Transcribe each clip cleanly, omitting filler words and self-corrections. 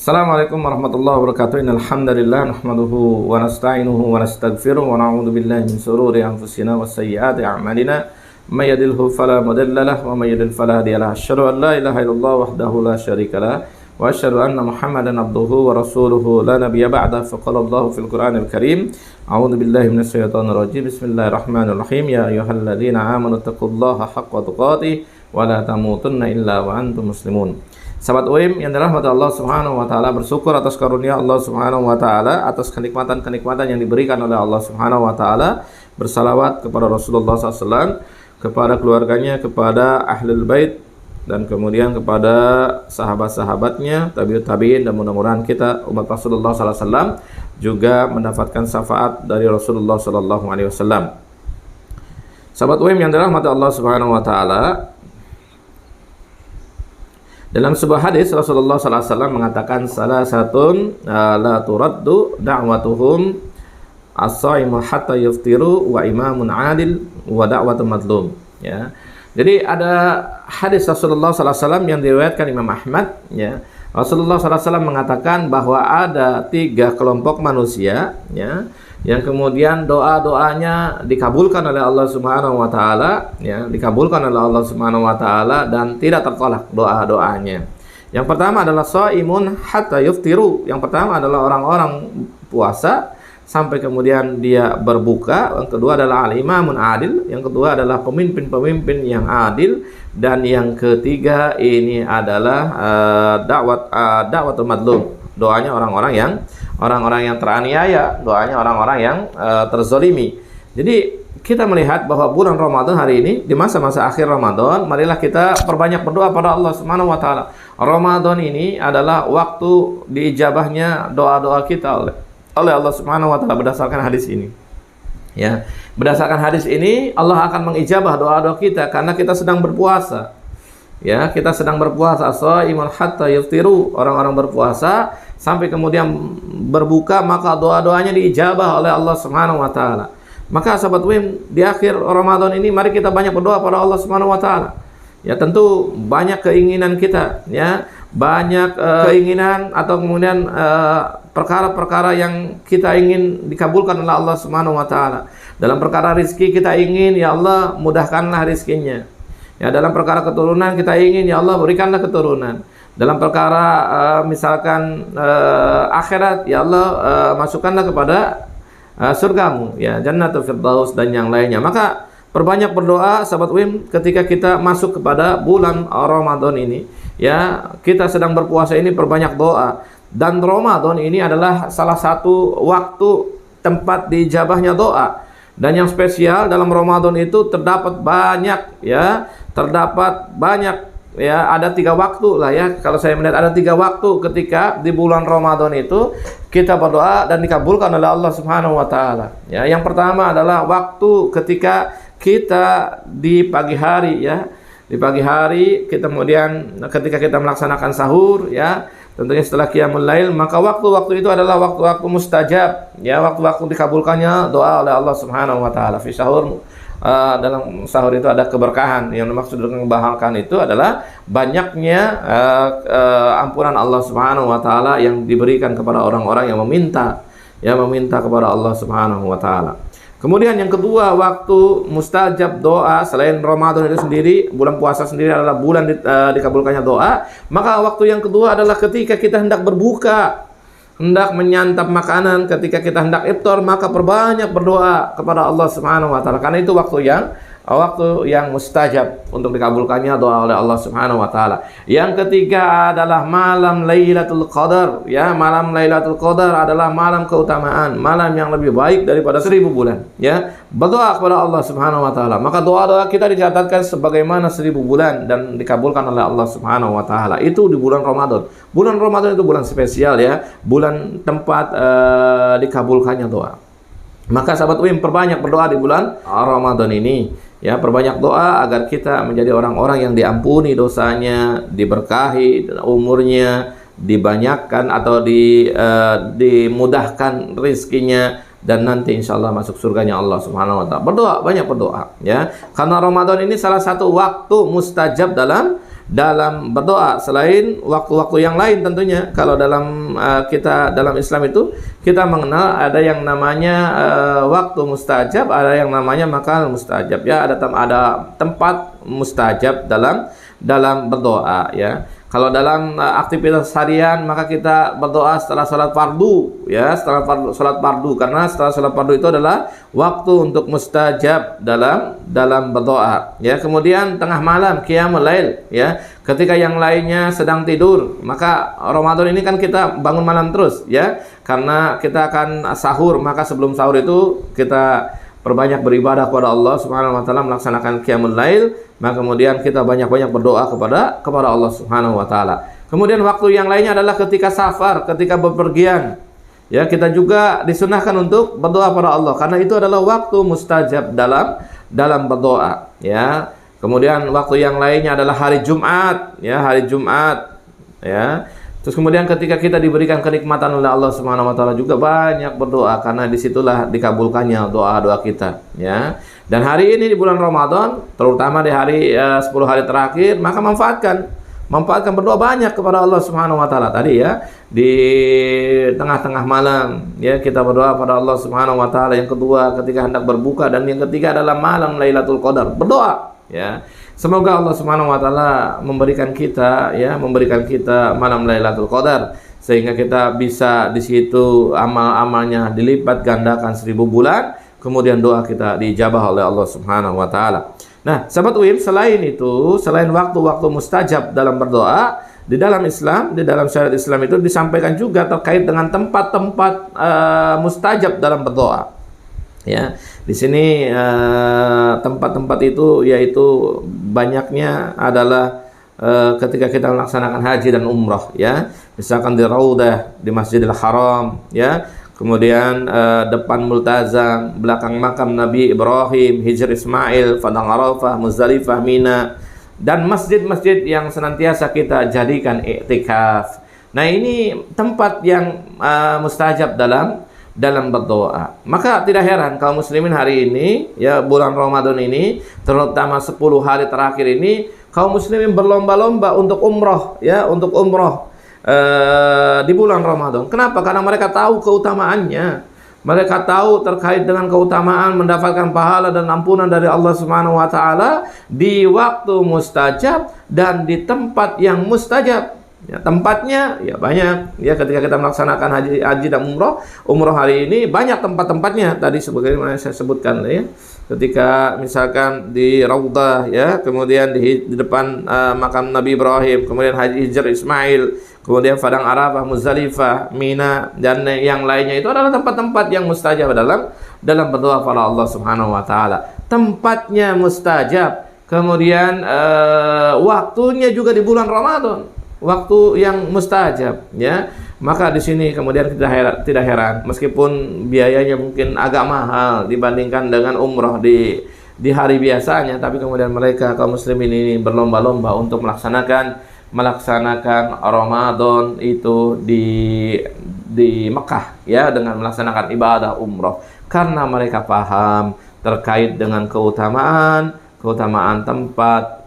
Assalamualaikum warahmatullahi wabarakatuh. Innal hamdalillah nahmaduhu wa nasta'inuhu wa nastaghfiruh wa na'udzu billahi min shururi anfusina wa sayyiati a'malina. May yahdihillahu fala mudilla lahu wa may yudlil fala hadiya lahu. Asyhadu an la ilaha illallah wahdahu la syarika lahu wa asyhadu anna Muhammadan abduhu wa rasuluhu la nabiyya ba'da. Faqala Allahu fil Qur'anil Karim, a'udzu billahi minasy syaithanir rajim. Bismillahirrahmanirrahim. Ya ayyuhalladzina amanu taqullaha haqqa tuqatih wa la tamutunna illa wa antum muslimun. Sahabat UIM yang dirahmati Allah Subhanahu wa taala, bersyukur atas karunia Allah Subhanahu wa taala, atas kenikmatan-kenikmatan yang diberikan oleh Allah Subhanahu wa taala. Bersalawat kepada Rasulullah SAW, kepada keluarganya, kepada ahlul bait, dan kemudian kepada sahabat-sahabatnya, tabi'ut tabi'in, dan mudah-mudahan kita umat Rasulullah SAW juga mendapatkan syafaat dari Rasulullah SAW. Sahabat UIM yang dirahmati Allah Subhanahu wa taala, dalam sebuah hadis Rasulullah SAW mengatakan salah satun la turaddu da'watuhum as-shaimu hatta yuftiru wa imamun adil wa da'watu madlum. Ya. Jadi ada hadis Rasulullah SAW yang diriwayatkan Imam Ahmad. Ya. Rasulullah SAW mengatakan bahwa ada 3 kelompok manusia, ya, yang kemudian doa-doanya dikabulkan oleh Allah Subhanahu wa taala, ya, dikabulkan oleh Allah Subhanahu wa taala dan tidak tertolak doa-doanya. Yang pertama adalah shaimun hatta yuftiru. Yang pertama adalah orang-orang puasa sampai kemudian dia berbuka. Yang kedua adalah al-imamun adil. Yang kedua adalah pemimpin-pemimpin yang adil. Dan yang ketiga ini adalah da'watul madlum. Doanya orang-orang yang teraniaya, doanya orang-orang yang terzolimi. Jadi kita melihat bahwa bulan Ramadan hari ini, di masa-masa akhir Ramadan, marilah kita perbanyak berdoa pada Allah Subhanahu wa taala. Ramadan ini adalah waktu diijabahnya doa-doa kita oleh Allah Subhanahu wa taala berdasarkan hadis ini. Ya, berdasarkan hadis ini Allah akan mengijabah doa-doa kita karena kita sedang berpuasa. Ya, kita sedang berpuasa, shaimun hatta yuftiru, orang-orang berpuasa sampai kemudian berbuka, maka doa-doanya diijabah oleh Allah Subhanahu wa taala. Maka sahabat UIM, di akhir Ramadan ini mari kita banyak berdoa pada Allah Subhanahu wa taala. Ya, tentu banyak keinginan kita, ya, banyak keinginan atau kemudian perkara-perkara yang kita ingin dikabulkan oleh Allah Subhanahu wa taala. Dalam perkara rezeki kita ingin, ya Allah mudahkanlah rezekinya. Ya, dalam perkara keturunan kita ingin, ya Allah berikanlah keturunan. Dalam perkara misalkan akhirat, ya Allah masukkanlah kepada surgamu, ya, jannatul firdaus dan yang lainnya. Maka perbanyak berdoa sahabat UIM ketika kita masuk kepada bulan Ramadan ini. Ya, kita sedang berpuasa ini, perbanyak doa. Dan Ramadan ini adalah salah satu waktu tempat diijabahnya doa. Dan yang spesial dalam Ramadan itu terdapat banyak, ya, ada 3 waktu lah, ya. Kalau saya melihat ada 3 waktu ketika di bulan Ramadan itu kita berdoa dan dikabulkan oleh Allah Subhanahu wa taala. Ya, yang pertama adalah waktu ketika kita di pagi hari, ya. Di pagi hari kita kemudian ketika kita melaksanakan sahur, ya, tentunya setelah qiyamul lail, maka waktu-waktu itu adalah waktu-waktu mustajab, ya, waktu-waktu dikabulkannya doa oleh Allah Subhanahu wa taala. Fi sahur, dalam sahur itu ada keberkahan. Yang dimaksud dengan keberkahan itu adalah banyaknya ampunan Allah Subhanahu wa taala yang diberikan kepada orang-orang yang meminta kepada Allah Subhanahu wa taala. Kemudian yang kedua, waktu mustajab doa selain Ramadan itu sendiri, bulan puasa sendiri adalah bulan dikabulkannya doa. Maka waktu yang kedua adalah ketika kita hendak berbuka, hendak menyantap makanan, ketika kita hendak iftar, maka perbanyak berdoa kepada Allah Subhanahu wa taala. Karena itu waktu yang mustajab untuk dikabulkannya doa oleh Allah Subhanahu wa taala. Yang ketiga adalah malam Lailatul Qadar, ya. Malam Lailatul Qadar adalah malam keutamaan, malam yang lebih baik daripada 1000 bulan, ya. Berdoa kepada Allah Subhanahu wa taala. Maka doa-doa kita dicatatkan sebagaimana 1000 bulan dan dikabulkan oleh Allah Subhanahu wa taala. Itu di bulan Ramadan. Bulan Ramadan itu bulan spesial, ya. Bulan tempat dikabulkannya doa. Maka sahabat UIM, perbanyak berdoa di bulan Ramadan ini. Ya, perbanyak doa agar kita menjadi orang-orang yang diampuni dosanya, diberkahi umurnya, dibanyakkan atau dimudahkan rezekinya, dan nanti insya Allah masuk surganya Allah Subhanahu wa taala. Berdoa, banyak berdoa, ya. Karena Ramadan ini salah satu waktu mustajab dalam dalam berdoa selain waktu-waktu yang lain tentunya. Kalau dalam kita dalam Islam itu kita mengenal ada yang namanya waktu mustajab, ada yang namanya makan mustajab ya, ada tempat mustajab dalam berdoa ya. Kalau dalam aktivitas harian maka kita berdoa setelah salat fardu ya, setelah salat fardu, karena setelah salat fardu itu adalah waktu untuk mustajab dalam berdoa ya. Kemudian tengah malam qiyamul lail ya, ketika yang lainnya sedang tidur, maka Ramadan ini kan kita bangun malam terus ya, karena kita akan sahur, maka sebelum sahur itu kita perbanyak beribadah kepada Allah Subhanahu wa taala, melaksanakan qiyamul lail, maka kemudian kita banyak-banyak berdoa kepada Allah Subhanahu wa taala. Kemudian waktu yang lainnya adalah ketika safar, ketika bepergian. Ya, kita juga disunahkan untuk berdoa kepada Allah karena itu adalah waktu mustajab dalam berdoa, ya. Kemudian waktu yang lainnya adalah hari Jumat, ya, hari Jumat, ya. Terus kemudian ketika kita diberikan kenikmatan oleh Allah Subhanahu wa taala juga banyak berdoa karena disitulah dikabulkannya doa-doa kita ya. Dan hari ini di bulan Ramadan, terutama di hari 10 hari terakhir, maka manfaatkan berdoa banyak kepada Allah Subhanahu wa taala tadi ya. Di tengah-tengah malam ya kita berdoa pada Allah Subhanahu wa taala, yang kedua ketika hendak berbuka, dan yang ketiga adalah malam Lailatul Qadar. Berdoa ya. Semoga Allah Subhanahu wa taala memberikan kita malam Lailatul Qadar sehingga kita bisa di situ amal-amalnya dilipat gandakan 1000 bulan, kemudian doa kita dijabah oleh Allah Subhanahu wa taala. Nah, sahabat UIM, selain itu, selain waktu-waktu mustajab dalam berdoa, di dalam Islam, di dalam syariat Islam itu disampaikan juga terkait dengan tempat-tempat mustajab dalam berdoa. Ya, di sini tempat-tempat itu yaitu banyaknya adalah ketika kita melaksanakan haji dan umrah ya. Misalkan di Raudah, di Masjidil Haram ya. Kemudian depan Multazam, belakang makam Nabi Ibrahim, Hijr Ismail, Padang Arafah, Muzdalifah, Mina, dan masjid-masjid yang senantiasa kita jadikan iktikaf. Nah, ini tempat yang mustajab dalam berdoa. Maka tidak heran kaum muslimin hari ini ya, bulan Ramadan ini, terutama 10 hari terakhir ini, kaum muslimin berlomba-lomba untuk umroh ya, untuk umroh di bulan Ramadan. Kenapa? Karena mereka tahu keutamaannya. Mereka tahu terkait dengan keutamaan mendapatkan pahala dan ampunan dari Allah Subhanahu wa taala di waktu mustajab dan di tempat yang mustajab. Ya, tempatnya ya banyak ya, ketika kita melaksanakan haji dan umroh hari ini banyak tempat-tempatnya tadi sebagaimana saya sebutkan ya. Ketika misalkan di Raudah ya, kemudian di depan makam Nabi Ibrahim, kemudian Haji Hijr Ismail, kemudian Padang Arafah, Muzdalifah, Mina, dan yang lainnya, itu adalah tempat-tempat yang mustajab dalam berdoa pada Allah Subhanahu wa taala. Tempatnya mustajab, kemudian waktunya juga di bulan Ramadan, waktu yang mustajab ya. Maka di sini kemudian tidak heran meskipun biayanya mungkin agak mahal dibandingkan dengan umroh di hari biasanya, tapi kemudian mereka kaum muslimin ini berlomba-lomba untuk melaksanakan Ramadan itu di Mekah ya, dengan melaksanakan ibadah umroh karena mereka paham terkait dengan keutamaan tempat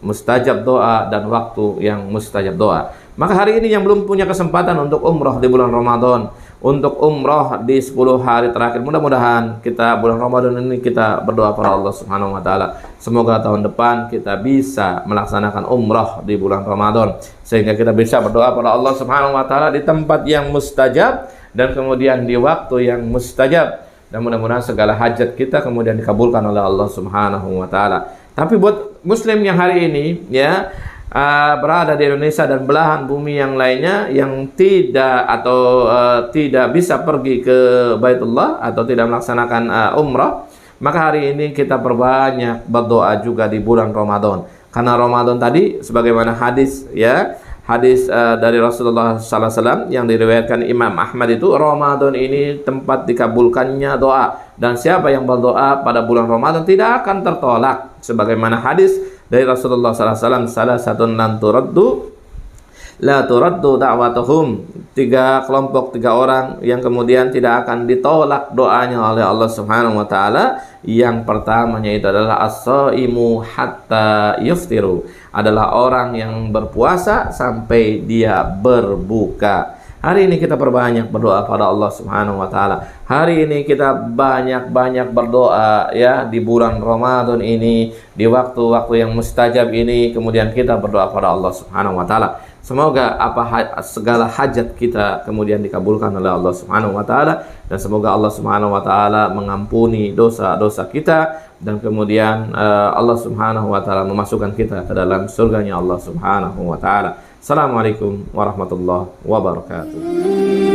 mustajab doa dan waktu yang mustajab doa. Maka hari ini yang belum punya kesempatan untuk umroh di bulan Ramadan, untuk umroh di 10 hari terakhir, mudah-mudahan kita bulan Ramadan ini kita berdoa pada Allah Subhanahu wa taala. Semoga tahun depan kita bisa melaksanakan umroh di bulan Ramadan sehingga kita bisa berdoa pada Allah Subhanahu wa taala di tempat yang mustajab dan kemudian di waktu yang mustajab, dan mudah-mudahan segala hajat kita kemudian dikabulkan oleh Allah Subhanahu wa taala. Tapi buat muslim yang hari ini ya berada di Indonesia dan belahan bumi yang lainnya yang tidak bisa pergi ke Baitullah atau tidak melaksanakan umrah, maka hari ini kita perbanyak berdoa juga di bulan Ramadan. Karena Ramadan tadi sebagaimana hadis dari Rasulullah sallallahu alaihi wasallam yang diriwayatkan Imam Ahmad, itu Ramadan ini tempat dikabulkannya doa, dan siapa yang berdoa pada bulan Ramadan tidak akan tertolak, sebagaimana hadis dari Rasulullah sallallahu alaihi wasallam, salah satu lan turaddu la turaddu da'watuhum, tiga kelompok, tiga orang yang kemudian tidak akan ditolak doanya oleh Allah Subhanahu wa taala. Yang pertamanya itu adalah as-shaimu hatta yuftiru, adalah orang yang berpuasa sampai dia berbuka. Hari ini kita perbanyak berdoa pada Allah Subhanahu wa taala. Hari ini kita banyak-banyak berdoa ya di bulan Ramadan ini, di waktu-waktu yang mustajab ini, kemudian kita berdoa pada Allah Subhanahu wa taala. Semoga segala hajat kita kemudian dikabulkan oleh Allah Subhanahu wa taala, dan semoga Allah Subhanahu wa taala mengampuni dosa-dosa kita, dan kemudian Allah Subhanahu wa taala memasukkan kita ke dalam surganya Allah Subhanahu wa taala. Assalamualaikum warahmatullahi wabarakatuh.